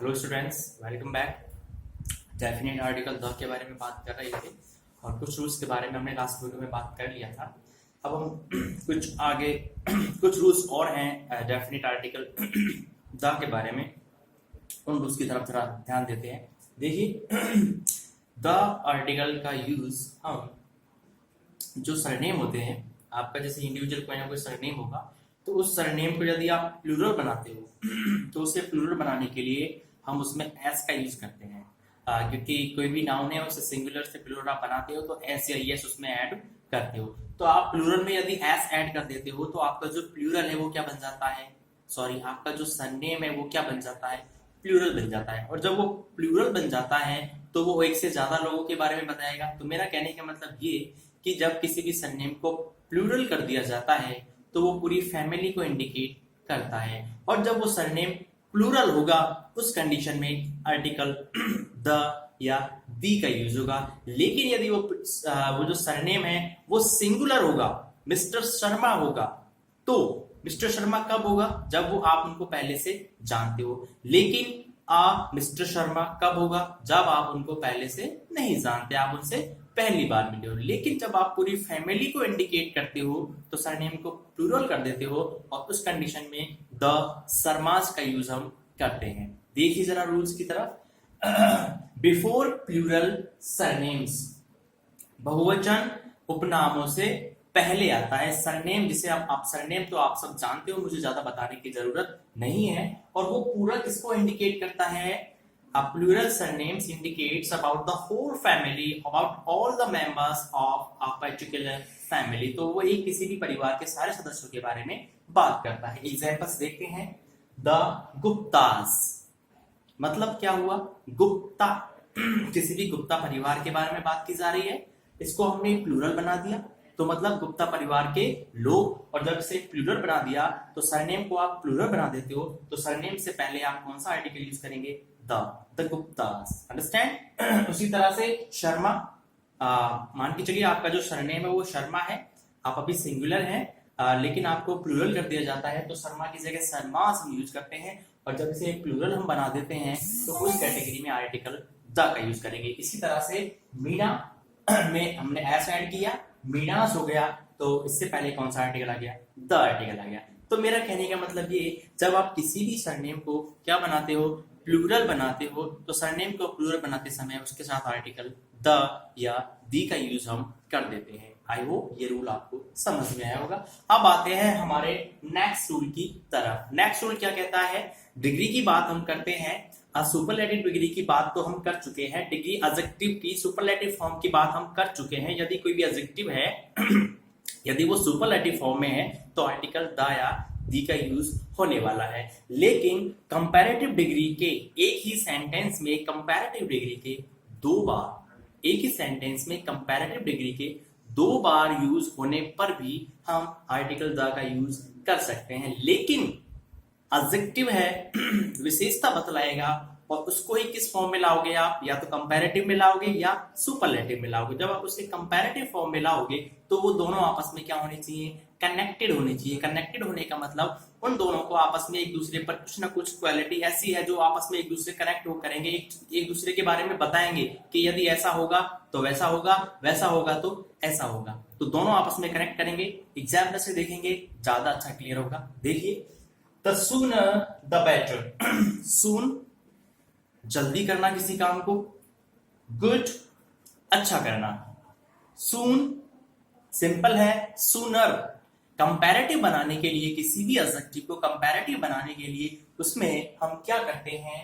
Hello students, welcome back. Definite article the के बारे में बात कर रहे थे और कुछ रूल्स के बारे में हमने लास्ट वीडियो में बात कर लिया था। अब हम कुछ आगे कुछ रूल्स और हैं डेफिनेट आर्टिकल द के बारे में, उन रूल्स की तरफ थोड़ा ध्यान देते हैं। देखिए, द आर्टिकल का यूज हम जो सरनेम होते हैं, आपका जैसे इंडिविजुअल कोई ना कोई सरनेम होगा, तो उस सरनेम को यदि आप प्लूरल बनाते हो तो उसे प्लूरल बनाने के लिए हम उसमें एस का यूज करते हैं। क्योंकि कोई भी नाउन है उसे सिंगुलर से प्लूरल आप बनाते हो तो एस या यस उसमें ऐड करते हो। तो आप प्लूरल में यदि एस ऐड कर देते हो तो आपका जो प्लूरल है वो क्या बन जाता है, सॉरी आपका जो सरनेम है वो क्या बन जाता है, प्लूरल बन जाता है। और जब वो प्लूरल बन जाता है तो वो एक से ज्यादा लोगों के बारे में बताएगा। तो मेरा कहने का मतलब ये कि जब किसी भी सरनेम को प्लूरल कर दिया जाता है तो वो पूरी फैमिली को इंडिकेट करता है। और जब वो सरनेम प्लूरल होगा उस कंडीशन में आर्टिकल द या दी का यूज होगा। लेकिन यदि वो जो सरनेम है वो सिंगुलर होगा, मिस्टर शर्मा होगा, तो मिस्टर शर्मा कब होगा, जब वो आप उनको पहले से जानते हो। लेकिन मिस्टर शर्मा कब होगा, जब आप उनको पहले से नहीं जानते, आप उनसे पहली बार मिले हो। लेकिन जब आप पूरी फैमिली को इंडिकेट करते हो तो सरनेम को प्लूरल कर देते हो और उस कंडीशन में द शर्मास का यूज हम करते हैं। देखिए जरा रूल्स की तरफ। बिफोर प्लूरल सरनेम्स, बहुवचन उपनामों से पहले आता है सरनेम, जिसे आप सरनेम तो आप सब जानते हो, मुझे ज्यादा बताने की जरूरत नहीं है। और वो पूरा किसको इंडिकेट करता है, a plural surnames indicates about the whole family, about all the members of a particular family। तो वो एक किसी भी परिवार के सारे सदस्यों के बारे में बात करता है। एग्जाम्पल्स देखते हैं। द गुप्तास, मतलब क्या हुआ, गुप्ता किसी भी गुप्ता परिवार के बारे में बात की जा रही है, इसको हमने प्लूरल बना दिया तो मतलब गुप्ता परिवार के लोग। और जब इसे प्लूरल बना दिया तो सरनेम को आप प्लूरल बना देते हो तो सरनेम से पहले आप कौन सा आर्टिकल यूज करेंगे, द गुप्तास। अंडरस्टैंड। उसी तरह से शर्मा, मान के चलिए आपका जो सरनेम है वो शर्मा है, आप अभी सिंगुलर है लेकिन आपको प्लूरल कर दिया जाता है तो शर्मा की जगह शर्मास हम यूज करते हैं। और जब इसे प्लूरल हम बना देते हैं तो उस कैटेगरी में आर्टिकल द का यूज करेंगे। इसी तरह से मीना में हमने एस ऐड किया, मीनास हो गया, तो इससे पहले कौन सा आर्टिकल आ गया, द आर्टिकल आ गया। तो मेरा कहने का मतलब ये, जब आप किसी भी सरनेम को क्या बनाते हो, प्लूरल बनाते हो, तो सरनेम को प्लूरल बनाते समय उसके साथ आर्टिकल द या दी का यूज हम कर देते हैं। आई होप ये रूल आपको समझ में आया होगा। अब आते हैं हमारे नेक्स्ट रूल की तरफ। नेक्स्ट रूल क्या कहता है, डिग्री की बात हम करते हैं। सुपरलेटिव डिग्री की बात तो हम कर चुके हैं, डिग्री एडजेक्टिव की सुपरलेटिव फॉर्म की बात हम कर चुके हैं। यदि कोई भी एडजेक्टिव है यदि वो सुपरलेटिव फॉर्म में है तो आर्टिकल द या दी का यूज होने वाला है। लेकिन कंपैरेटिव डिग्री के एक ही सेंटेंस में कंपैरेटिव डिग्री के दो बार, एक ही सेंटेंस में कंपैरेटिव डिग्री के दो बार यूज होने पर भी हम आर्टिकल द का यूज कर सकते हैं। लेकिन एडजेक्टिव है, विशेषता बतलाएगा और उसको ही किस फॉर्म में लाओगे आप, या तो कंपैरेटिव में लाओगे या सुपरलेटिव में लाओगे। जब आप उसे कंपैरेटिव फॉर्म में लाओगे तो वो दोनों आपस में क्या होने चाहिए, कनेक्टेड होने चाहिए। कनेक्टेड होने का मतलब उन दोनों को आपस में एक दूसरे पर कुछ ना कुछ क्वालिटी ऐसी है जो आपस में एक दूसरे कनेक्ट हो करेंगे, एक दूसरे के बारे में बताएंगे कि यदि ऐसा होगा तो वैसा होगा, वैसा होगा तो ऐसा होगा। तो दोनों आपस में कनेक्ट करेंगे। एग्जाम्पल से देखेंगे ज्यादा अच्छा क्लियर होगा। देखिए, the sooner the better। soon जल्दी करना किसी काम को, गुड अच्छा करना, soon सिंपल है, sooner कंपैरेटिव बनाने के लिए, किसी भी एडजेक्टिव को कंपैरेटिव बनाने के लिए उसमें हम क्या करते हैं,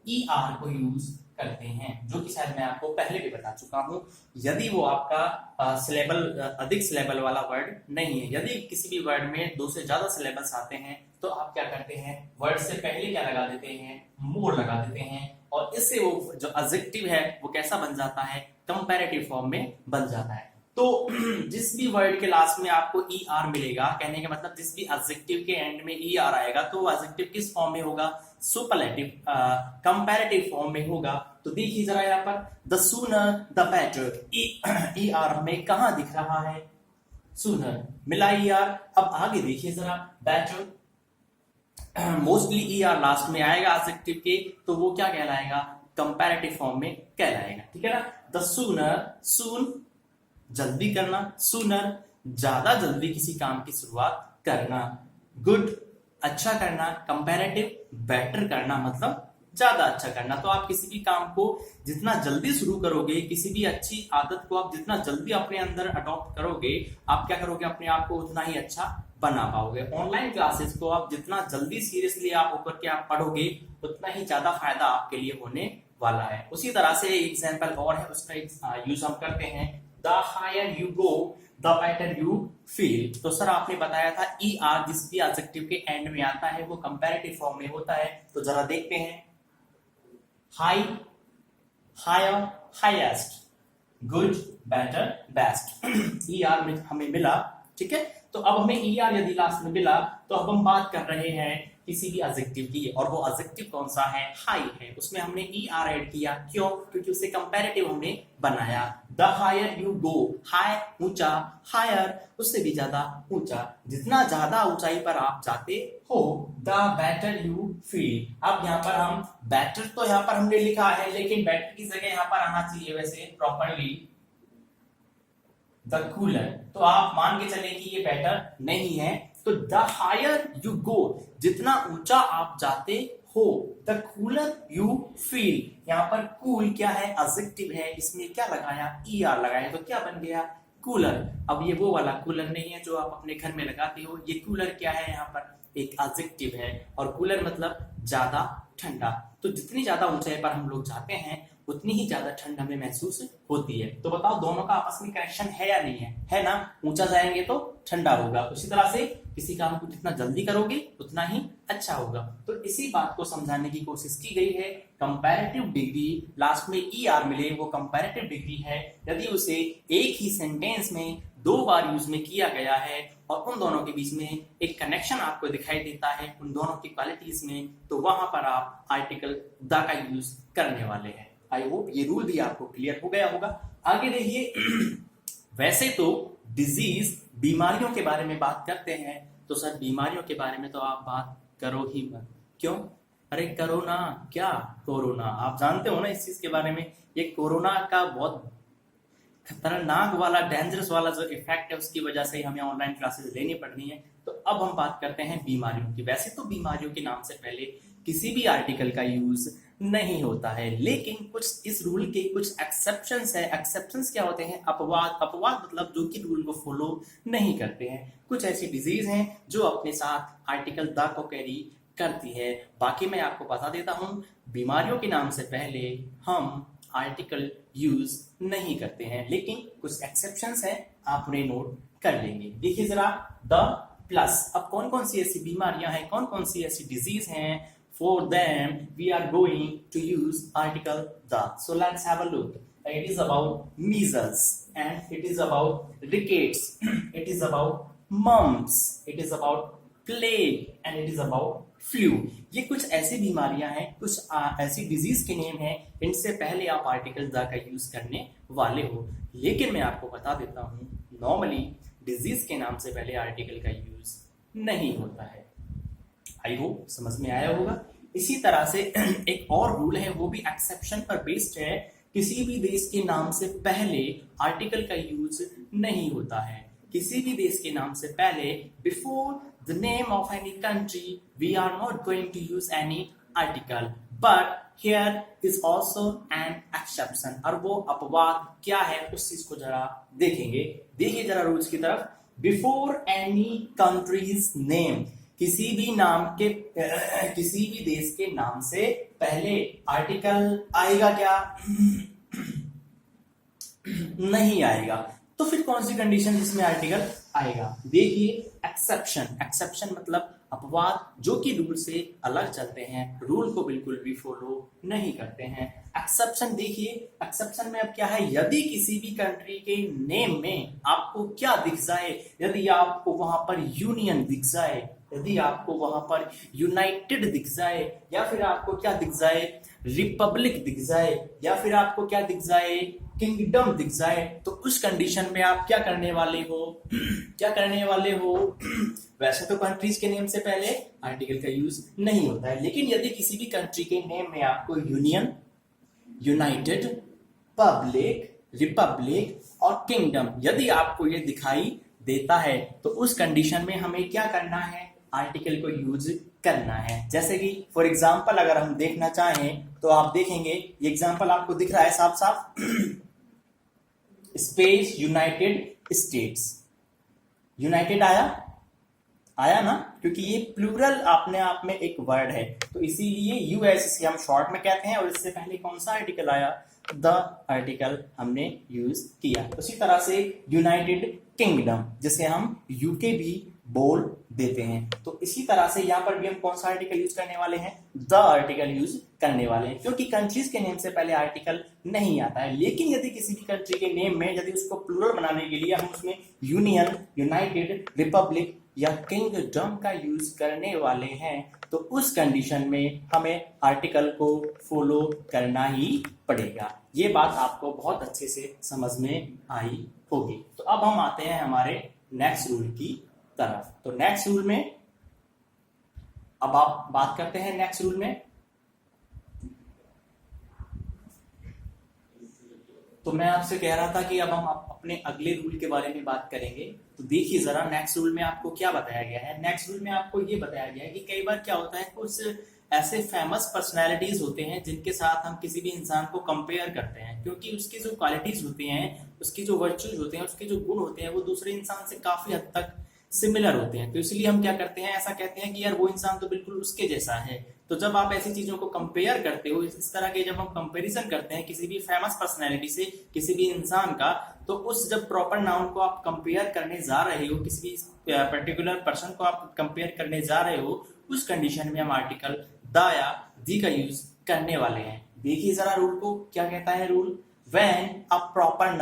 ER को यूज करते हैं, जो कि शायद मैं आपको पहले भी बता चुका हूं। यदि वो आपका सिलेबल अधिक सिलेबल वाला वर्ड नहीं है, यदि किसी भी वर्ड में दो से ज्यादा सिलेबल्स आते हैं तो आप क्या करते हैं, वर्ड से पहले क्या लगा देते हैं, मोर लगा देते हैं। और इससे वो जो एडजेक्टिव है वो कैसा बन जाता है, कंपैरेटिव फॉर्म में बन जाता है। तो जिस भी वर्ड के लास्ट में आपको ER मिलेगा, कहने का मतलब जिस भी एडजेक्टिव के एंड में ER आएगा तो वो एडजेक्टिव किस फॉर्म में होगा, सुपरलेटिव कंपैरेटिव फॉर्म में होगा। तो देखिए जरा यहाँ पर, the sooner the better, ER हमें कहां दिख रहा है, सूनर मिला ER। अब आगे देखिए जरा, better mostly E R last में आएगा एडजेक्टिव के, तो वो क्या कहलाएगा, कंपैरेटिव फॉर्म में कहलाएगा, ठीक है ना। द सूनर, सून जल्दी करना, सूनर ज्यादा जल्दी किसी काम की शुरुआत करना, गुड अच्छा करना, कंपैरेटिव बेटर करना मतलब ज्यादा अच्छा करना। तो आप किसी भी काम को जितना जल्दी शुरू करोगे, किसी भी अच्छी आदत को आप जितना जल्दी अपने अंदर अडॉप्ट करोगे, आप क्या करोगे, अपने आप को उतना ही अच्छा बना पाओगे। ऑनलाइन क्लासेस को आप जितना जल्दी सीरियसली आप होकर के आप पढ़ोगे, उतना ही ज्यादा फायदा आपके लिए होने वाला है। उसी तरह से एग्जाम्पल और है, उसका यूज हम करते हैं, the higher you go the better you feel. तो सर आपने बताया था ई आर जिस भी एडजेक्टिव के एंड में आता है वो कंपैरेटिव फॉर्म में होता है। तो जरा देखते हैं, high, higher, highest, good, better, best. E R में हमें मिला, ठीक है। तो अब हमें ई आर यदि लास्ट में मिला, तो अब हम बात कर रहे हैं किसी भी एडजेक्टिव की, और वो एडजेक्टिव कौन सा है, हाई है। उसमें हमने ई आर ऐड किया, क्यों, क्योंकि उसे कंपैरेटिव हमने बनाया। The higher you go, high ऊंचा, हायर उससे भी ज्यादा ऊंचा, जितना ज्यादा ऊंचाई पर आप जाते हो, द बेटर यू फील। अब यहाँ पर हम बेटर, तो यहाँ पर हमने लिखा है, लेकिन बेटर की जगह यहाँ पर आना चाहिए वैसे प्रॉपरली द कूलर। तो आप मान के चले कि ये बेटर नहीं है। तो द हायर यू गो, जितना ऊंचा आप जाते हो, द कूलर यू फील। यहाँ पर कूल क्या है, एडजेक्टिव है, इसमें क्या लगाया, ई आर लगाया, तो क्या बन गया, कूलर। अब ये वो वाला कूलर नहीं है जो आप अपने घर में लगाते हो, ये कूलर क्या है, यहाँ पर एक एडजेक्टिव है, और कूलर मतलब ज्यादा ठंडा। तो जितनी ज्यादा ऊंचाई पर हम लोग जाते हैं, उतनी ही ज्यादा ठंड हमें महसूस होती है। तो बताओ दोनों का आपस में कनेक्शन है या नहीं है ना। ऊंचा जाएंगे तो ठंडा होगा, उसी तरह से किसी काम को जितना जल्दी करोगे उतना ही अच्छा होगा। तो इसी बात को समझाने की कोशिश की गई है। कंपैरेटिव डिग्री लास्ट में ई आर मिले, वो कंपैरेटिव डिग्री है यदि उसे एक ही सेंटेंस में 2 बार यूज में किया गया है और उन दोनों के बीच में एक कनेक्शन आपको दिखाई देता है उन दोनों की क्वालिटीज में, तो वहां पर आप आर्टिकल द का यूज करने वाले हैं। आई होप ये रूल भी आपको क्लियर हो गया होगा। आगे देखिए, वैसे तो डिजीज बीमारियों के बारे में बात करते हैं, तो सर बीमारियों के बारे में तो आप बात करो ही मत। क्यों, अरे कोरोना, क्या कोरोना, आप जानते हो ना इस चीज के बारे में। ये कोरोना का बहुत खतरनाक वाला, डेंजरस वाला जो इफेक्ट है, उसकी वजह से हमें ऑनलाइन क्लासेस लेनी पड़ रही है। तो अब हम बात करते हैं बीमारियों की। वैसे तो बीमारियों के नाम से पहले किसी भी आर्टिकल का यूज नहीं होता है, लेकिन कुछ इस रूल के कुछ एक्सेप्शंस है। एक्सेप्शंस क्या होते हैं, अपवाद। अपवाद मतलब जो कि रूल को फॉलो नहीं करते हैं। कुछ ऐसी डिजीज हैं जो अपने साथ आर्टिकल द को कैरी करती है। बाकी मैं आपको बता देता हूं, बीमारियों के नाम से पहले हम आर्टिकल यूज नहीं करते हैं, लेकिन कुछ एक्सेप्शंस हैं, आप उन्हें नोट कर लेंगे। देखिए जरा, द प्लस। अब कौन कौन सी ऐसी बीमारियां हैं, कौन कौन सी ऐसी डिजीज हैं, for them we are going to use article the. So let's have a look. It is about measles, and it is about rickets, it is about mumps, it is about plague, and it is about flu. ये कुछ ऐसी बीमारियां हैं, कुछ ऐसी disease के name हैं, इनसे पहले आप आर्टिकल द का यूज करने वाले हो। लेकिन मैं आपको बता देता हूं, नॉर्मली डिजीज के नाम से पहले आर्टिकल का यूज नहीं होता है। आई होप समझ में आया होगा। इसी तरह से एक और रूल है, वो भी एक्सेप्शन पर बेस्ड है। किसी भी देश के नाम से पहले आर्टिकल का यूज नहीं होता है। किसी भी देश के नाम से पहले, before the name of any country, we are not going to use any article, but here is also an exception. और वो अपवाद क्या है, उस चीज को जरा देखेंगे। देखिए जरा रूल्स की तरफ। बिफोर एनी कंट्रीज नेम, किसी भी नाम के किसी भी देश के नाम से पहले आर्टिकल आएगा क्या, नहीं आएगा। तो फिर कौन सी कंडीशन जिसमें आर्टिकल आएगा, देखिए एक्सेप्शन। एक्सेप्शन मतलब अपवाद, जो कि रूल से अलग चलते हैं, रूल को बिल्कुल भी फॉलो नहीं करते हैं। एक्सेप्शन देखिए, एक्सेप्शन में अब क्या है, यदि किसी भी कंट्री के नेम में आपको क्या दिख जाए, यदि आपको वहां पर यूनियन दिख जाए, यदि आपको वहां पर यूनाइटेड दिख जाए, या फिर आपको क्या दिख जाए, रिपब्लिक दिख जाए, या फिर आपको क्या दिख जाए, किंगडम दिख जाए, तो उस कंडीशन में आप क्या करने वाले हो क्या करने वाले हो वैसे तो कंट्रीज के नेम से पहले आर्टिकल का यूज नहीं होता है, लेकिन यदि किसी भी कंट्री के नेम में आपको यूनियन, यूनाइटेड, पब्लिक, रिपब्लिक और किंगडम यदि आपको ये दिखाई देता है, तो उस कंडीशन में हमें क्या करना है, आर्टिकल को यूज करना है। जैसे कि फॉर एग्जांपल अगर हम देखना चाहें तो आप देखेंगे, ये एग्जांपल आपको दिख रहा है साफ साफ स्पेस यूनाइटेड स्टेट्स, यूनाइटेड आया ना, क्योंकि ये प्लूरल अपने आप में एक वर्ड है, तो इसीलिए यूएस इसे हम शॉर्ट में कहते हैं, और इससे पहले कौन सा आर्टिकल आया, द आर्टिकल हमने यूज किया। उसी तरह से यूनाइटेड किंगडम जिसे हम यूके भी बोल देते हैं, तो इसी तरह से यहाँ पर भी हम कौन सा आर्टिकल यूज करने वाले हैं, द आर्टिकल यूज करने वाले हैं, क्योंकि कंट्रीज के नेम से पहले आर्टिकल नहीं आता है। लेकिन यदि किसी भी कंट्री के नेम में यदि उसको प्लूरल बनाने के लिए हम उसमें यूनियन, यूनाइटेड, रिपब्लिक या किंगडम का यूज करने वाले हैं, तो उस कंडीशन में हमें आर्टिकल को फॉलो करना ही पड़ेगा। ये बात आपको बहुत अच्छे से समझ में आई होगी। तो अब हम आते हैं हमारे नेक्स्ट रूल की तरफ। तो नेक्स्ट रूल में अब आप बात करते हैं नेक्स्ट रूल में। तो मैं आपसे कह रहा था कि अब हम अपने अगले रूल के बारे में बात करेंगे। तो देखिए जरा नेक्स्ट रूल में आपको क्या बताया गया है। नेक्स्ट रूल में आपको ये बताया गया है कि कई बार क्या होता है, कुछ ऐसे फेमस पर्सनैलिटीज होते हैं जिनके साथ हम किसी भी इंसान को कंपेयर करते हैं, क्योंकि उसकी जो क्वालिटीज होती हैं, उसकी जो वर्च्यूज होते हैं, उसके जो गुण होते हैं, वो दूसरे इंसान से काफी हद तक सिमिलर होते हैं। तो इसलिए हम क्या करते हैं, ऐसा कहते हैं कि यार वो इंसान तो बिल्कुल उसके जैसा है। तो जब आप ऐसी चीजों को कंपेयर करते हो, इस तरह के जब हम कंपैरिजन करते हैं किसी भी फेमस पर्सनैलिटी से, किसी भी इंसान का, तो उस जब प्रॉपर नाउन को आप कंपेयर करने जा रहे हो, किसी भी पर्टिकुलर पर्सन को आप कंपेयर करने जा रहे हो, उस कंडीशन में हम आर्टिकल द या दी का यूज करने वाले हैं। देखिए जरा रूल को, क्या कहता है rule, when a proper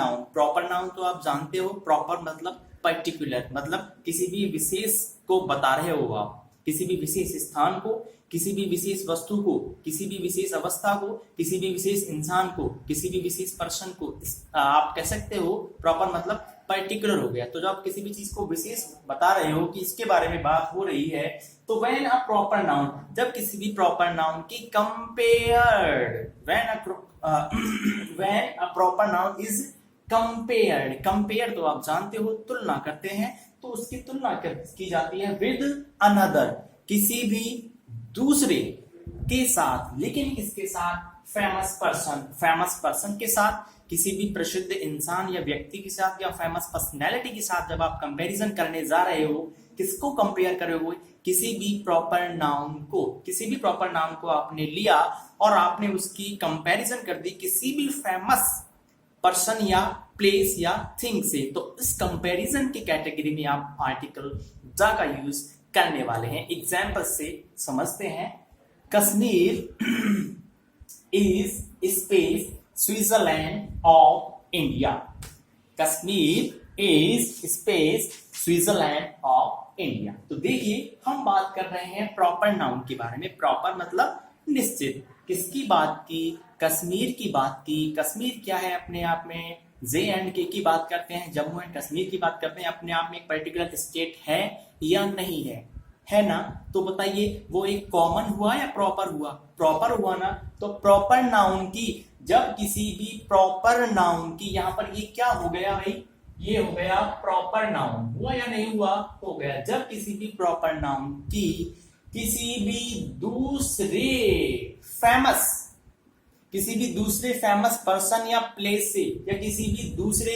noun तो आप जानते हो, प्रॉपर मतलब पर्टिकुलर, मतलब किसी भी विशेष को बता रहे हो आप, किसी भी विशेष स्थान को, किसी भी विशेष वस्तु को, किसी भी विशेष अवस्था को, किसी भी विशेष इंसान को, किसी भी विशेष पर्सन को आप कह सकते हो प्रॉपर मतलब पर्टिकुलर हो गया। तो जब आप किसी भी चीज को विशेष बता रहे हो कि इसके बारे में बात हो रही है, तो व्हेन अ प्रॉपर नाउन, जब किसी भी प्रॉपर नाउन की compared, when a proper noun is compared, compare तो आप जानते हो तुलना करते हैं, तो उसकी तुलना की जाती है विद अनदर, किसी भी दूसरे के साथ, लेकिन किसके साथ, फेमस पर्सन के साथ, किसी भी प्रसिद्ध इंसान या व्यक्ति के साथ या फेमस पर्सनैलिटी के साथ जब आप कंपैरिजन करने जा रहे हो, किसको कंपेयर कर रहे हो, किसी भी प्रॉपर नाउन को, किसी भी प्रॉपर नाउन को आपने लिया और आपने उसकी कंपैरिजन कर दी किसी भी फेमस पर्सन या प्लेस या थिंग से, तो इस कंपैरिजन की कैटेगरी में आप आर्टिकल द का यूज करने वाले हैं। एग्जाम्पल से समझते हैं। Kashmir is space Switzerland of India. Kashmir is space Switzerland of India. तो देखिए हम बात कर रहे हैं प्रॉपर नाउन के बारे में। प्रॉपर मतलब निश्चित, किसकी बात की, कश्मीर की बात की। कश्मीर क्या है अपने आप में, JNK की बात करते हैं, जम्मू एंड कश्मीर की बात करते हैं, अपने आप में एक पर्टिकुलर स्टेट है या नहीं है ना। तो बताइए वो एक कॉमन हुआ या प्रॉपर हुआ, प्रॉपर हुआ ना। तो प्रॉपर नाउन की, जब किसी भी प्रॉपर नाउन की, यहां पर ये क्या हो गया भाई, ये हो गया प्रॉपर नाउन, हुआ या नहीं हुआ, हो गया। जब किसी भी प्रॉपर नाउन की किसी भी दूसरे फेमस पर्सन या प्लेस से, या किसी भी दूसरे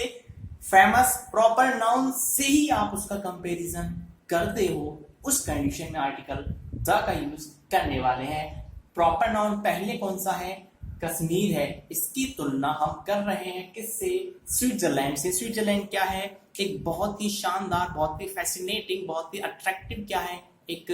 फेमस प्रॉपर नाउन से ही आप उसका कंपैरिजन करते हो, उस कंडीशन में आर्टिकल द का यूज करने वाले हैं। प्रॉपर नाउन पहले कौन सा है, कश्मीर है, इसकी तुलना हम कर रहे हैं किससे, स्विट्जरलैंड से। स्विट्जरलैंड क्या है, एक बहुत ही शानदार, बहुत ही फैसिनेटिंग, बहुत ही अट्रैक्टिव क्या है, एक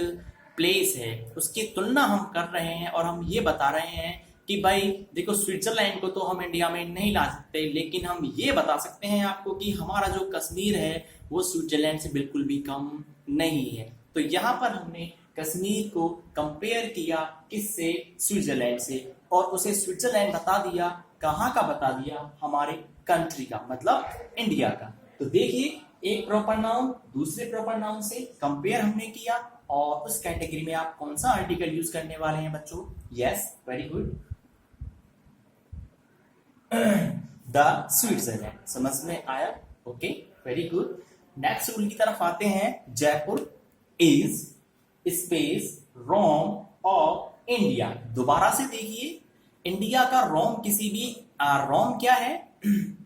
प्लेस है, उसकी तुलना हम कर रहे हैं और हम ये बता रहे हैं कि भाई देखो स्विट्जरलैंड को तो हम इंडिया में नहीं ला सकते, लेकिन हम ये बता सकते हैं आपको कि हमारा जो कश्मीर है वो स्विट्जरलैंड से बिल्कुल भी कम नहीं है। तो यहाँ पर हमने कश्मीर को कंपेयर किया किससे, स्विट्जरलैंड से, और उसे स्विट्जरलैंड बता दिया, कहाँ का बता दिया, हमारे कंट्री का, मतलब इंडिया का। तो देखिए एक प्रॉपर नाउन दूसरे प्रॉपर नाउन से कंपेयर हमने किया, और उस कैटेगरी में आप कौन सा आर्टिकल यूज करने वाले हैं बच्चों? Yes, very good, the Switzerland. समझ में आया? Okay, very good. Next rule की तरफ आते हैं। Jaipur is space Rome of India. दोबारा से देखिए, इंडिया का रोम किसी भी रोम क्या है?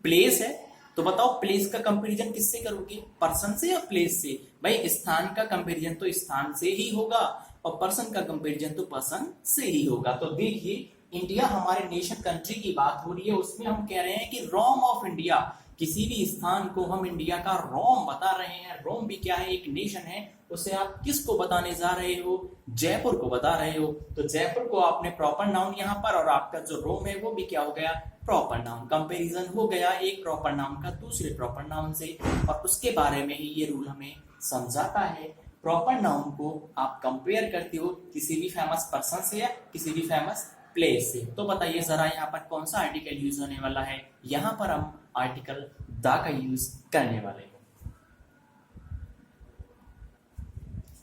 प्लेस है। तो बताओ प्लेस का कंपैरिजन किससे करोगे? पर्सन से या प्लेस से? भाई स्थान का कंपैरिजन तो स्थान से ही होगा, और पर्सन का कंपैरिजन तो पर्सन से ही होगा। तो देखिए इंडिया हमारे नेशन कंट्री की बात हो रही है, उसमें हम कह रहे हैं कि रोम ऑफ इंडिया, किसी भी स्थान को हम इंडिया का रोम बता रहे हैं। रोम भी क्या है? एक नेशन है। उसे आप किसको बताने जा रहे हो? जयपुर को बता रहे हो। तो जयपुर को आपने प्रॉपर नाउन यहाँ पर, और आपका जो रोम है वो भी क्या हो गया? Proper noun. कंपैरिजन हो गया एक प्रॉपर नाउन का दूसरे प्रॉपर नाउन से, और उसके बारे में ही ये रूल हमें समझाता है। प्रॉपर नाउन को आप कंपेयर करते हो किसी भी फेमस पर्सन से या किसी भी फेमस प्लेस से। तो बताइए जरा यहाँ पर कौन सा आर्टिकल यूज होने वाला है? यहाँ पर हम आर्टिकल द का यूज करने वाले हैं।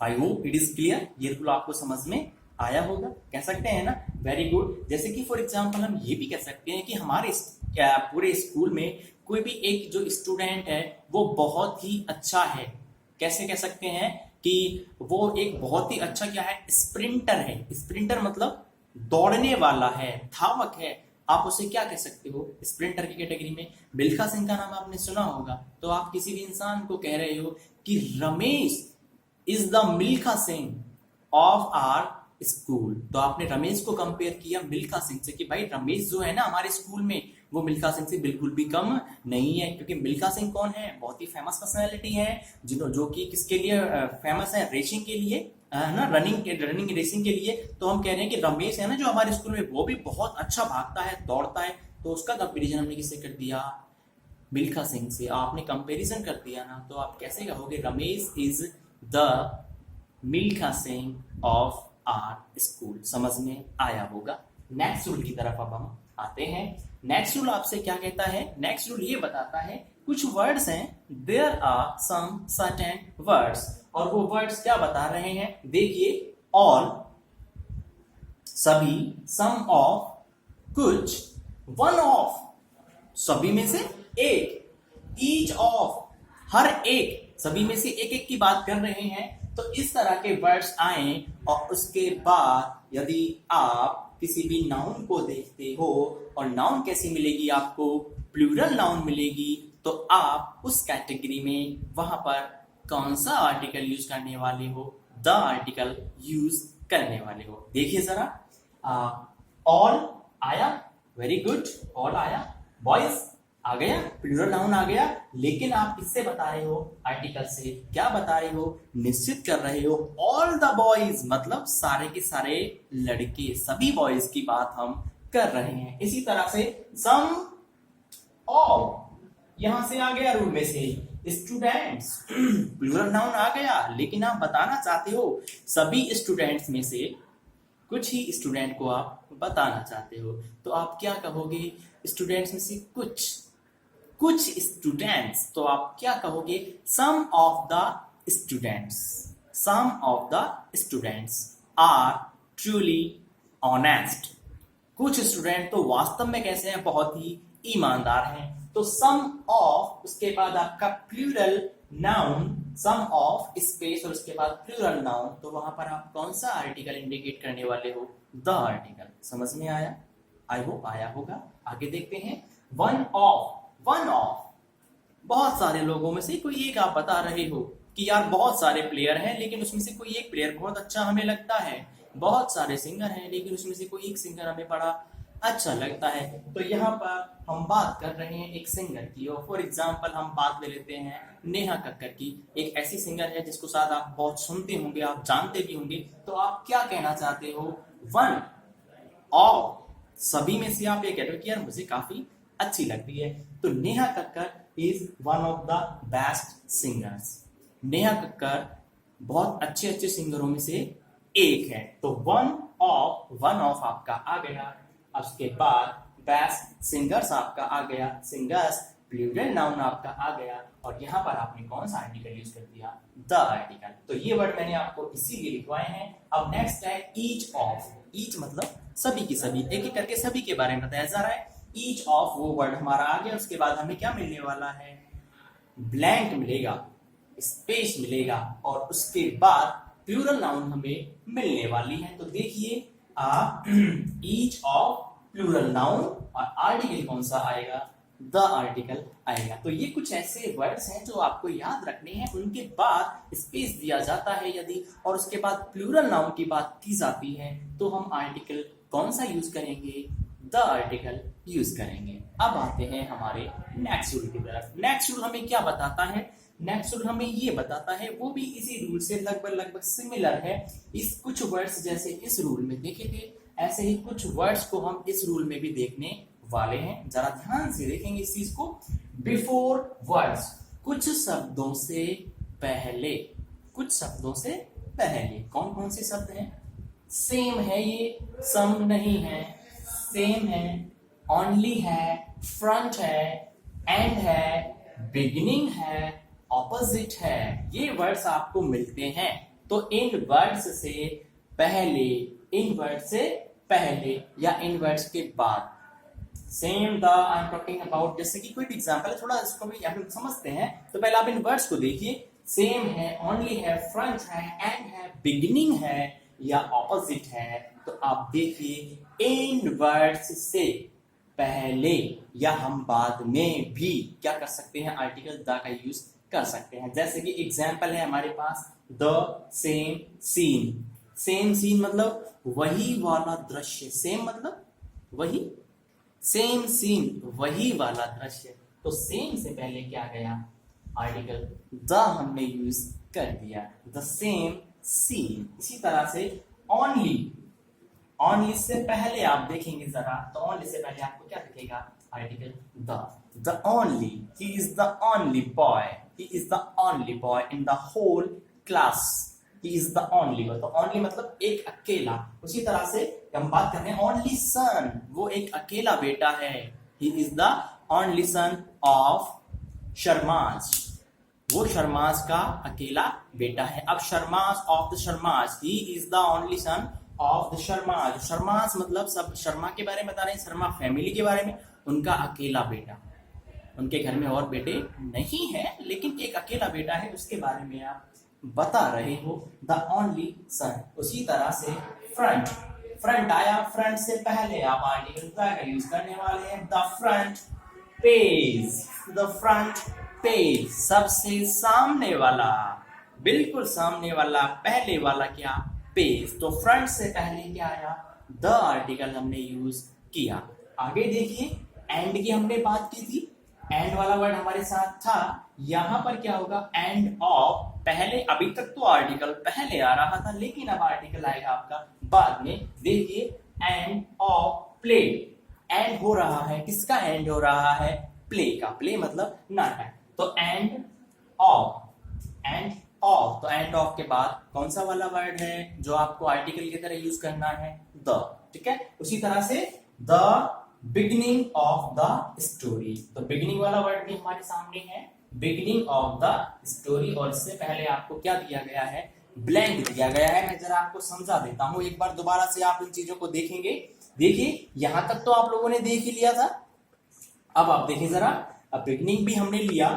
I hope it is clear. ये रूल आपको समझ में आया होगा, कह सकते हैं ना? Very good. जैसे कि फॉर एग्जांपल हम ये भी कह सकते हैं कि हमारे पूरे स्कूल में कोई भी एक जो स्टूडेंट है वो बहुत ही अच्छा है। कैसे कह सकते हैं कि वो एक बहुत ही अच्छा क्या है? स्प्रिंटर है। स्प्रिंटर मतलब दौड़ने वाला है, धावक है। आप उसे क्या कह सकते हो स्प्रिंटर की कैटेगरी में? मिल्खा सिंह का नाम आपने सुना होगा। तो आप किसी भी इंसान को कह रहे हो कि Ramesh is the Milkha Singh of our school. तो आपने रमेश को कंपेयर किया मिल्खा सिंह से कि भाई रमेश जो है ना हमारे स्कूल में, वो मिल्खा सिंह से बिल्कुल भी कम नहीं है। क्योंकि मिल्खा सिंह कौन है? बहुत ही फेमस पर्सनैलिटी है, जो कि किसके लिए फेमस है? रेसिंग के लिए, ना, रनिंग रेसिंग के लिए। तो हम कह रहे हैं कि रमेश है ना जो हमारे स्कूल में, वो भी बहुत अच्छा भागता है, दौड़ता है। तो उसका कंपेरिजन हमने किससे कर दिया? मिल्खा सिंह से। आपने कंपेरिजन कर दिया ना, तो आप कैसे कहोगे? Ramesh is the Milkha Singh of our school. समझ में आया होगा। नेक्स्ट रूल की तरफ अब हम आते हैं। नेक्स्ट रूल आपसे क्या कहता है? नेक्स्ट रूल ये बताता है कुछ वर्ड्स हैं, there are some certain words, और वो वर्ड्स क्या बता रहे हैं? देखिए, ऑल, सभी, सम ऑफ, कुछ, वन ऑफ, सभी में से एक, ईच ऑफ, हर एक, सभी में से एक एक की बात कर रहे हैं। तो इस तरह के वर्ड्स आए, और उसके बाद यदि आप किसी भी नाउन को देखते हो, और नाउन कैसी मिलेगी आपको? प्लूरल नाउन मिलेगी। तो आप उस कैटेगरी में वहां पर कौन सा आर्टिकल यूज करने वाले हो? द आर्टिकल यूज करने वाले हो। देखिए जरा, ऑल आया, वेरी गुड, ऑल आया। बॉयज आ गया, प्लूरल नाउन आ गया। लेकिन आप किससे बता रहे हो? आर्टिकल से। क्या बता रहे हो? निश्चित कर रहे हो ऑल द बॉयज, मतलब सारे के सारे लड़के, सभी बॉयज की बात हम कर रहे हैं। इसी तरह से सम ऑफ, यहां से आ गया रूल में से स्टूडेंट्स, प्लूरल नाउन आ गया। लेकिन आप बताना चाहते हो सभी स्टूडेंट्स में से कुछ ही स्टूडेंट को आप बताना चाहते हो। तो आप क्या कहोगे? स्टूडेंट्स में से कुछ स्टूडेंट्स। तो आप क्या कहोगे? Some of the students. Some of the students are truly honest. कुछ स्टूडेंट तो वास्तव में कैसे हैं? बहुत ही ईमानदार हैं। तो सम ऑफ, उसके बाद आपका plural noun, some of space और उसके बाद प्लूरल नाउन। तो वहां पर आप कौन सा आर्टिकल इंडिकेट करने वाले हो? The article. समझ में आया? आई होप आया होगा। आगे देखते हैं। वन ऑफ, वन ऑफ, बहुत सारे लोगों में से कोई एक आप बता रहे हो कि यार बहुत सारे प्लेयर हैं, लेकिन उसमें से कोई एक प्लेयर बहुत अच्छा हमें लगता है। बहुत सारे सिंगर हैं, लेकिन उसमें से कोई एक सिंगर हमें बड़ा अच्छा लगता है। तो यहाँ पर हम बात कर रहे हैं एक सिंगर की, और फॉर एग्जाम्पल हम बात ले लेते हैं नेहा कक्कर की। एक ऐसी सिंगर है जिसको शायद आप बहुत सुनते होंगे, आप जानते भी होंगे। तो आप क्या कहना चाहते हो? वन ऑफ, सभी में से आप ये कह रहे हो कि यार मुझे काफी अच्छी लगती है। तो Neha Kakkar is one of the best singers. Neha Kakkar बहुत अच्छे अच्छे सिंगरों में से एक है। तो वन ऑफ आपका आ गया। अब उसके बाद बेस्ट सिंगर्स आपका आ गया, सिंगर्स प्लूरल नाउन आपका आ गया, और यहां पर आपने कौन सा आर्टिकल यूज कर दिया, द आर्टिकल। तो ये वर्ड मैंने आपको इसीलिए लिखवाए हैं। अब नेक्स्ट है ईच ऑफ। ईच मतलब सभी की सभी, एक एक करके सभी के बारे में बताया जा रहा है। ईच ऑफ वो वर्ड हमारा आ गया, उसके बाद हमें क्या मिलने वाला है, ब्लैंक मिलेगा, स्पेस मिलेगा, और उसके बाद प्लूरल नाउन हमें मिलने वाली है। तो देखिए ईच ऑफ प्लूरल नाउन, और आर्टिकल कौन सा आएगा, द आर्टिकल आएगा। तो ये कुछ ऐसे वर्ड्स हैं जो आपको याद रखने हैं। उनके बाद स्पेस दिया जाता है यदि, और उसके बाद प्लूरल नाउन की बात की जाती है, तो हम आर्टिकल कौन सा यूज करेंगे, द आर्टिकल यूज करेंगे। अब आते हैं हमारे नेक्स्ट रूल की तरफ। नेक्स्ट रूल हमें क्या बताता है, नेक्स्ट रूल हमें ये बताता है, वो भी इसी रूल से लगभग सिमिलर है। इस कुछ वर्ड्स जैसे इस रूल में देखे थे, ऐसे ही कुछ वर्ड्स को हम इस रूल में भी देखने वाले हैं। जरा ध्यान से देखेंगे इस चीज को। बिफोर वर्ड्स, कुछ शब्दों से पहले, कुछ शब्दों से पहले कौन कौन से शब्द हैं, सेम है, ये सम नहीं है, सेम है, ओनली है, फ्रंट है, एंड है, बिगिनिंग है, ऑपोजिट है, ये वर्ड्स आपको मिलते हैं। तो इन वर्ड्स से पहले, इन वर्ड्स से पहले या इन वर्ड्स के बाद, same the I am talking about, जैसे कि कोई एग्जांपल है, थोड़ा इसको भी आप समझते हैं। तो पहले आप इन वर्ड्स को देखिए, सेम है, ओनली है, फ्रंट है, एंड है, बिगिनिंग है या ऑपोजिट है। तो आप देखिए इन वर्ड्स से पहले या हम बाद में भी क्या कर सकते हैं, आर्टिकल द का यूज कर सकते हैं। जैसे कि एग्जांपल है हमारे पास the same scene. Same scene मतलब वही वाला दृश्य, सेम मतलब वही, सेम सीन वही वाला दृश्य। तो सेम से पहले क्या गया, आर्टिकल द हमने यूज कर दिया, द सेम सीन। इसी तरह से ओनली, ओनली से पहले आप देखेंगे जरा, तो ओनली से पहले आपको क्या दिखेगा, article the only, he is the only boy, he is the only boy in the whole class, he is the only boy. तो ओनली मतलब एक अकेला। उसी तरह से हम बात करते हैं ओनली सन, वो एक अकेला बेटा है, ही is the only son of Sharma's, वो शर्माज का अकेला बेटा है। अब Sharma's of the Sharma's, he is the only son of the Sharma's. Sharma's मतलब सब शर्मा के बारे में बता रहे हैं, शर्मा फैमिली के बारे में, उनका अकेला बेटा, उनके घर में और बेटे नहीं है, लेकिन एक अकेला बेटा है, उसके बारे में आप बता रहे हो, द ओनली सन। उसी तरह से फ्रंट, फ्रंट आया, फ्रंट से पहले आप आर्टिकल द का यूज करने वाले हैं, the front page, the front page, सबसे सामने वाला, बिल्कुल सामने वाला, पहले वाला क्या, पेज। तो फ्रंट से पहले क्या आया, द आर्टिकल हमने यूज किया। आगे देखिए, एंड की हमने बात की थी, एंड वाला वर्ड हमारे साथ था। यहां पर क्या होगा, एंड ऑफ, पहले, अभी तक तो आर्टिकल पहले आ रहा था, लेकिन अब आर्टिकल आएगा आपका बाद में। देखिए एंड ऑफ प्ले, एंड हो रहा है, किसका एंड हो रहा है, प्ले का, प्ले मतलब नाटक। तो एंड ऑफ, एंड ऑफ, तो एंड ऑफ के बाद कौन सा वाला वर्ड है जो आपको आर्टिकल की तरह यूज करना है, द, ठीक है। उसी तरह से the beginning of the story, तो बिगिनिंग वाला वर्ड भी हमारे सामने है, बिगिनिंग ऑफ द स्टोरी, और इससे पहले आपको क्या दिया गया है, ब्लैंक दिया गया है। मैं जरा आपको समझा देता हूं, एक बार दोबारा से आप इन चीजों को देखेंगे। देखिए यहां तक तो आप लोगों ने देख ही लिया था, अब आप देखिए जरा, अब बिगिनिंग भी हमने लिया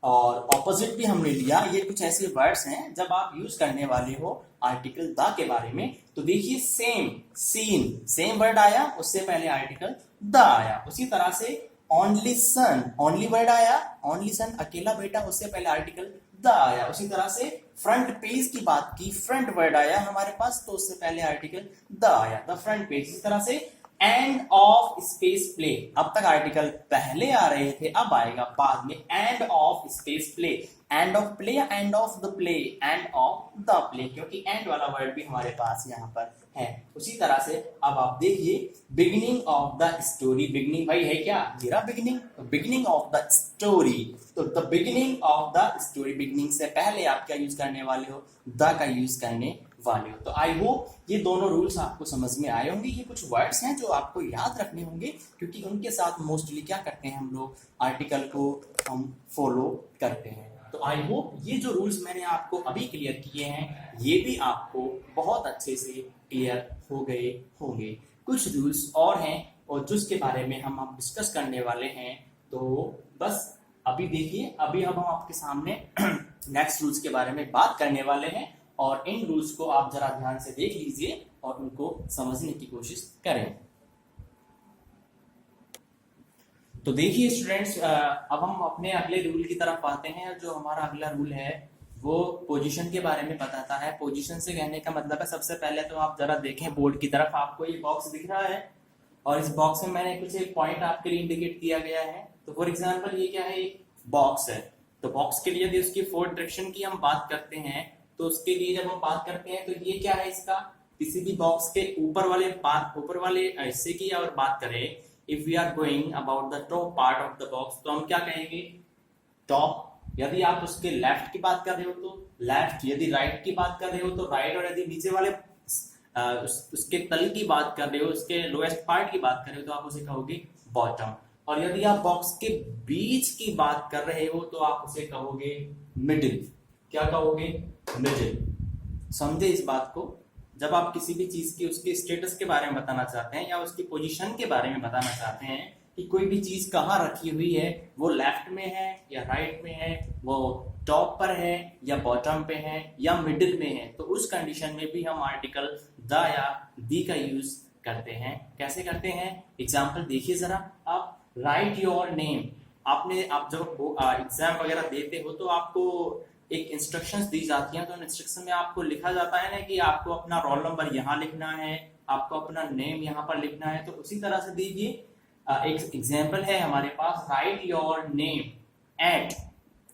और ऑपोजिट भी हमने लिया। ये कुछ ऐसे वर्ड्स हैं जब आप यूज करने वाले हो आर्टिकल द के बारे में। तो देखिए सेम, सीन, सेम वर्ड आया, उससे पहले आर्टिकल द आया। उसी तरह से ओनली सन, ओनली वर्ड आया, ओनली सन अकेला बेटा, उससे पहले आर्टिकल द आया। उसी तरह से फ्रंट पेज की बात की, फ्रंट वर्ड आया हमारे पास, तो उससे पहले आर्टिकल द आया, द फ्रंट पेज। इसी तरह से एंड ऑफ स्पेस प्ले, अब तक आर्टिकल पहले आ रहे थे, अब आएगा बाद में end of space play, end of play या end of the play, end of the play, क्योंकि एंड वाला वर्ड भी हमारे पास यहाँ पर है। उसी तरह से अब आप देखिए beginning of the story, beginning भाई है क्या मेरा बिगिनिंग, तो बिगिनिंग ऑफ द स्टोरी, तो the beginning of the story, beginning से पहले आप क्या यूज करने वाले हो, द का यूज करने वाले हो। तो आई होप ये दोनों रूल्स आपको समझ में आए होंगे। ये कुछ वर्ड्स हैं जो आपको याद रखने होंगे, क्योंकि उनके साथ मोस्टली क्या करते हैं हम लोग, आर्टिकल को हम फॉलो करते हैं। तो आई होप ये जो रूल्स मैंने आपको अभी क्लियर किए हैं ये भी आपको बहुत अच्छे से क्लियर हो गए होंगे। कुछ रूल्स और हैं और जिसके बारे में हम अब डिस्कस करने वाले हैं, तो बस अभी देखिए, अभी अब हम आपके सामने नेक्स्ट रूल्स के बारे में बात करने वाले हैं, और इन रूल्स को आप जरा ध्यान से देख लीजिए और उनको समझने की कोशिश करें। तो देखिए स्टूडेंट्स, अब हम अपने अगले रूल की तरफ आते हैं। जो हमारा अगला रूल है वो पोजीशन के बारे में बताता है। पोजीशन से कहने का मतलब है, सबसे पहले तो आप जरा देखें बोर्ड की तरफ, आपको ये बॉक्स दिख रहा है और इस बॉक्स में मैंने कुछ एक पॉइंट आपके लिए इंडिकेट किया गया है। तो फॉर एग्जांपल ये क्या है, एक बॉक्स है। तो बॉक्स के लिए यदि उसकी 4 डायरेक्शन की हम बात करते हैं, तो उसके लिए जब हम बात करते हैं तो ये क्या है, इसका किसी भी बॉक्स के ऊपर वाले हिस्से की और बात करें, if we are going about the top part of the box, तो हम क्या कहेंगे, टॉप। यदि आप उसके लेफ्ट की बात कर रहे हो तो लेफ्ट, यदि राइट की बात कर रहे हो तो राइट, और यदि नीचे वाले उसके तल की बात कर रहे हो, उसके लोएस्ट पार्ट की बात कर रहे हो, तो आप उसे कहोगे बॉटम। और यदि आप बॉक्स के बीच की बात कर रहे हो तो आप उसे कहोगे मिडिल। क्या कहोगे, मिडिल। समझे इस बात को। जब आप किसी भी चीज की उसके स्टेटस के बारे में बताना चाहते हैं या उसकी पोजीशन के बारे में बताना चाहते हैं कि कोई भी चीज कहाँ रखी हुई है, वो लेफ्ट में है या राइट में है, वो टॉप पर है या बॉटम पे है या मिडिल में है, तो उस कंडीशन में भी हम आर्टिकल द या दी का यूज करते हैं। कैसे करते हैं, एग्जाम्पल देखिए जरा। आप राइट योर नेम, आप जब एग्जाम वगैरह देते हो तो आपको एक इंस्ट्रक्शंस दी जाती हैं, तो इंस्ट्रक्शन में आपको लिखा जाता है ना कि आपको अपना रोल नंबर यहाँ लिखना है, आपको अपना नेम यहाँ पर लिखना है। तो उसी तरह से दीजिए एक एग्जाम्पल है हमारे पास, write your name at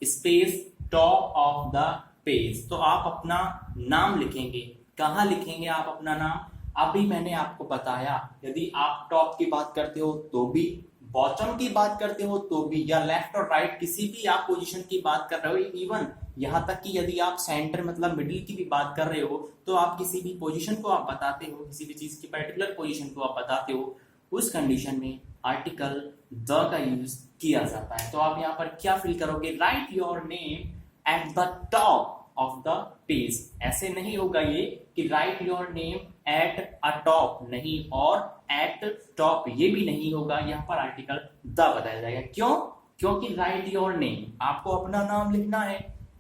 space top of the page. तो आप अपना नाम लिखेंगे, कहाँ लिखेंगे आप अपना नाम, अभी मैंने आपको बताया। यदि आप टॉप की बात करते हो तो भी, बॉटम की बात करते हो तो भी, या लेफ्ट और राइट किसी भी आप पोजीशन की बात कर रहे हो, इवन यहाँ तक कि यदि आप सेंटर मतलब मिडिल की भी बात कर रहे हो, तो आप किसी भी पोजीशन को आप बताते हो, किसी भी चीज की पर्टिकुलर पोजीशन को आप बताते हो, उस कंडीशन में आर्टिकल द का यूज किया जाता है। तो आप यहाँ पर क्या फिल करोगे, right your name at the top of the page. ऐसे नहीं होगा ये कि right your name at a top, नहीं, और एट टॉप ये भी नहीं होगा। यहाँ पर आर्टिकल द बताया जाएगा। क्यों, क्योंकि राइट योर नेम, आपको अपना नाम लिखना है,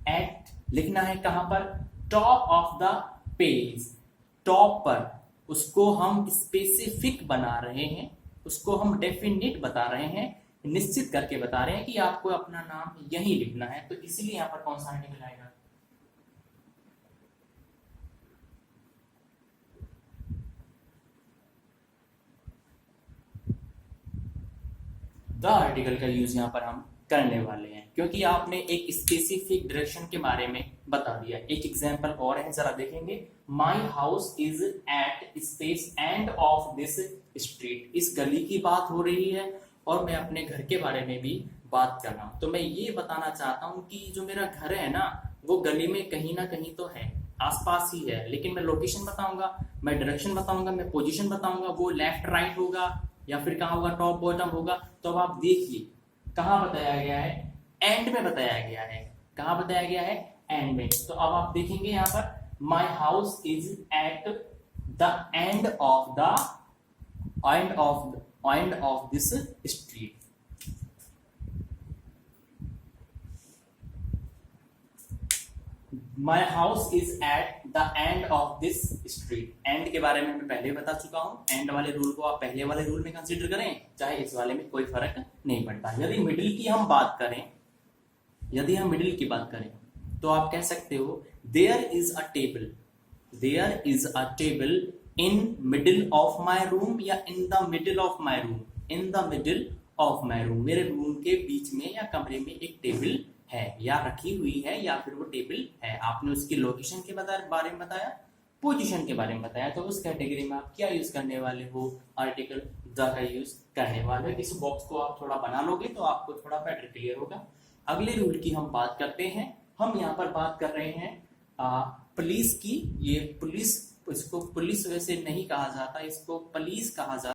एट लिखना है कहां पर, top of the page, top पर। उसको हम स्पेसिफिक बना रहे हैं, उसको हम डेफिनेट बता रहे हैं, निश्चित करके बता रहे हैं कि आपको अपना नाम यहीं लिखना है। तो इसीलिए यहां पर कौन सा आर्टिकल आएगा, द आर्टिकल का यूज यहां पर हम करने वाले हैं, क्योंकि आपने एक स्पेसिफिक डायरेक्शन के बारे में बता दिया। एक एग्जांपल और है, जरा देखेंगे। My house is at space end of this street. इस गली की बात हो रही है और मैं अपने घर के बारे में भी बात कर रहा हूं। तो मैं ये बताना चाहता हूं कि जो मेरा घर है ना, वो गली में कहीं ना कहीं तो है, आसपास ही है, लेकिन मैं लोकेशन बताऊंगा, मैं डायरेक्शन बताऊंगा, मैं पोजीशन बताऊंगा, वो लेफ्ट राइट होगा या फिर कहाँ होगा, टॉप बॉटम होगा। तो अब आप देखिए कहाँ बताया गया है, एंड में बताया गया है। कहाँ बताया गया है, एंड में। तो अब आप देखेंगे यहाँ पर, my house is at the end of this street. My house is at the end of this street. And के बारे में मैं पहले बता चुका हूं। एंड वाले रूल को आप पहले वाले रूल में कंसीडर करें, चाहे इस वाले में, कोई फर्क नहीं पड़ता। यदि मिडिल की हम बात करें, यदि हम मिडिल की बात करें तो आप कह सकते हो, there is a table, there is a table in middle of my room, या in the middle of my room, in the middle of my room. मेरे रूम के बीच में या कमरे में एक टेबल है या रखी हुई है या फिर वो टेबल है। आपने उसकी लोकेशन के बारे में बताया, पोजीशन के बारे में बताया, तो उस कैटेगरी में आप क्या यूज करने वाले हो, आर्टिकल द का यूज करने वाले हो। इस बॉक्स को आप थोड़ा बना लोगे तो आपको थोड़ा बेटर क्लियर होगा। अगले रूल की हम बात करते हैं। हम यहाँ पर बात कर रहे हैं पुलिस की। ये पुलिस, इसको पुलिस वैसे नहीं कहा जाता, इसको पुलिस कहा जाता।